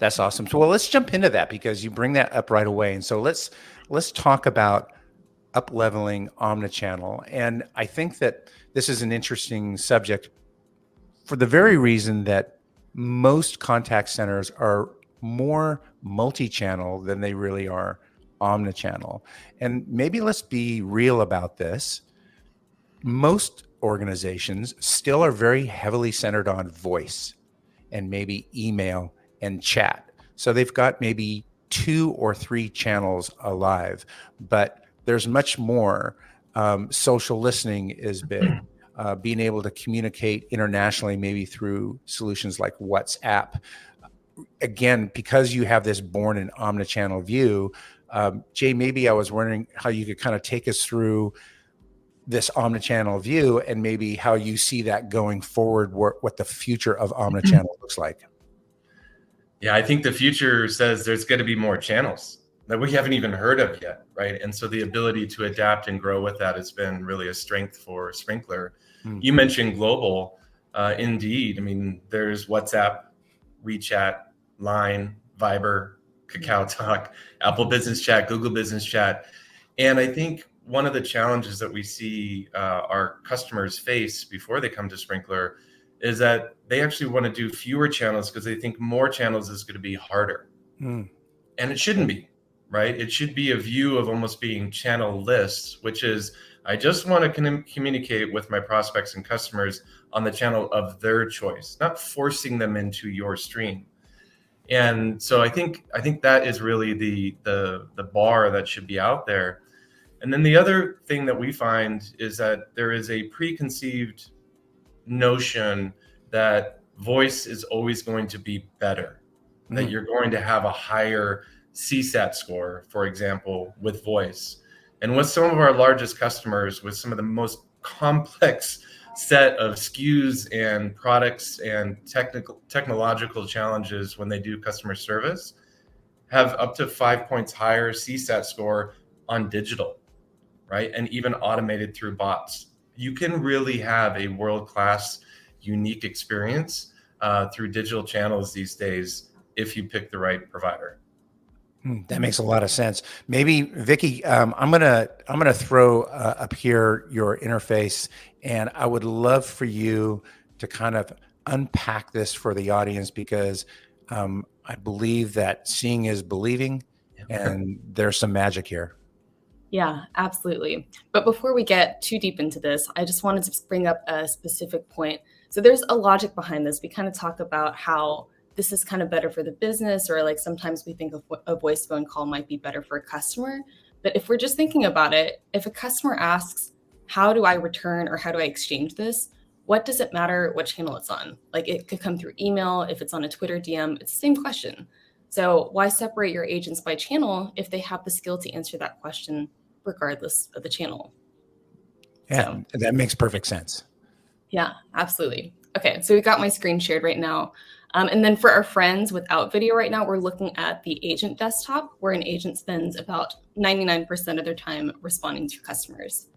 That's awesome. So, well, let's jump into that because you bring that up right away. And so let's talk about up-leveling omnichannel. And I think that this is an interesting subject for the very reason that most contact centers are more multi-channel than they really are omnichannel. And maybe let's be real about this. Most organizations still are very heavily centered on voice and maybe email and chat. So they've got maybe 2 or 3 channels alive, but there's much more. Social listening is big. Being able to communicate internationally, maybe through solutions like WhatsApp. Again, because you have this born and omnichannel view, Jay, maybe I was wondering how you could kind of take us through this omnichannel view and maybe how you see that going forward, what the future of omnichannel looks like. Yeah, I think the future says there's going to be more channels that we haven't even heard of yet, right? And so the ability to adapt and grow with that has been really a strength for Sprinklr. You mentioned global. Indeed. I mean, there's WhatsApp, WeChat, Line, Viber, KakaoTalk, Apple Business Chat, Google Business Chat. And I think one of the challenges that we see our customers face before they come to Sprinklr is that they actually want to do fewer channels because they think more channels is going to be harder. And it shouldn't be, right? It should be a view of almost being channel lists, which is, I just want to communicate with my prospects and customers on the channel of their choice, not forcing them into your stream. And so I think that is really the bar that should be out there. And then the other thing that we find is that there is a preconceived notion that voice is always going to be better, that you're going to have a higher CSAT score, for example, with voice. And with some of our largest customers, with some of the most complex set of SKUs and products and technological challenges when they do customer service, have up to 5 points higher CSAT score on digital, right? And even automated through bots. You can really have a world-class, unique experience through digital channels these days if you pick the right provider. That makes a lot of sense. Maybe Vicky, I'm gonna throw up here your interface, and I would love for you to kind of unpack this for the audience because I believe that seeing is believing, and there's some magic here. Yeah, absolutely. But before we get too deep into this, I just wanted to bring up a specific point. So there's a logic behind this. We kind of talk about how this is kind of better for the business, or like sometimes we think of a voice phone call might be better for a customer. But if we're just thinking about it, if a customer asks, how do I return or how do I exchange this? What does it matter what channel it's on? Like it could come through email. If it's on a Twitter DM, it's the same question. So why separate your agents by channel if they have the skill to answer that question regardless of the channel? Yeah, so, that makes perfect sense. Yeah, absolutely. Okay, so we got my screen shared right now. And then for our friends without video right now, we're looking at the agent desktop, where an agent spends about 99% of their time responding to customers.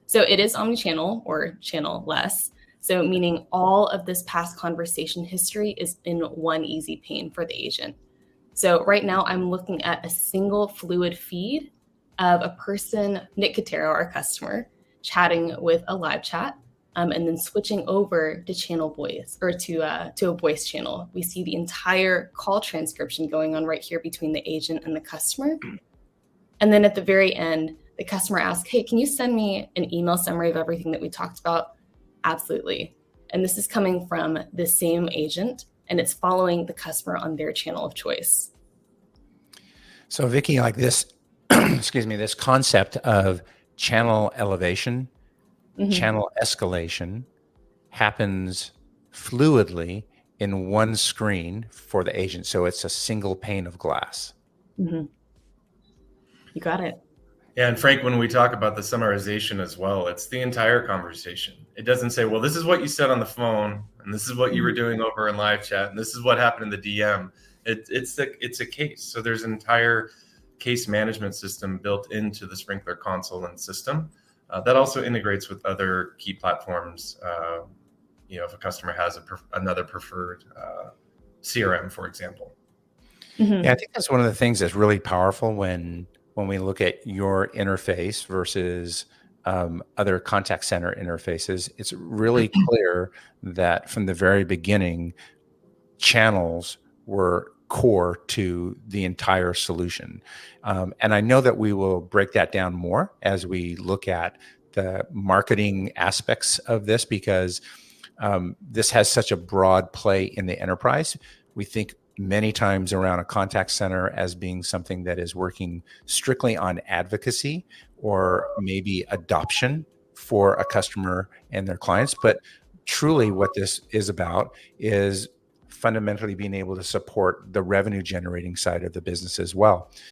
So it is omnichannel or channel-less. So meaning all of this past conversation history is in one easy pane for the agent. So right now I'm looking at a single fluid feed of a person, Nick Catero, our customer, chatting with a live chat, and then switching over to channel voice or to a voice channel. We see the entire call transcription going on right here between the agent and the customer. And then at the very end, the customer asks, hey, can you send me an email summary of everything that we talked about? Absolutely. And this is coming from the same agent, and it's following the customer on their channel of choice. So Vicky, like this, excuse me, this concept of channel elevation, channel escalation happens fluidly in one screen for the agent. So it's a single pane of glass. You got it. Yeah, and Frank, when we talk about the summarization as well, it's the entire conversation. It doesn't say, well, this is what you said on the phone, and this is what you were doing over in live chat, and this is what happened in the DM. It's a case. So there's an entire case management system built into the Sprinklr console and system that also integrates with other key platforms. If a customer has another preferred CRM, for example. Mhm. Yeah, I think that's one of the things that's really powerful when we look at your interface versus other contact center interfaces. It's really clear that from the very beginning, channels were core to the entire solution. And I know that we will break that down more as we look at the marketing aspects of this, because this has such a broad play in the enterprise. We think many times around a contact center as being something that is working strictly on advocacy or maybe adoption for a customer and their clients. But truly, what this is about is fundamentally being able to support the revenue generating side of the business as well.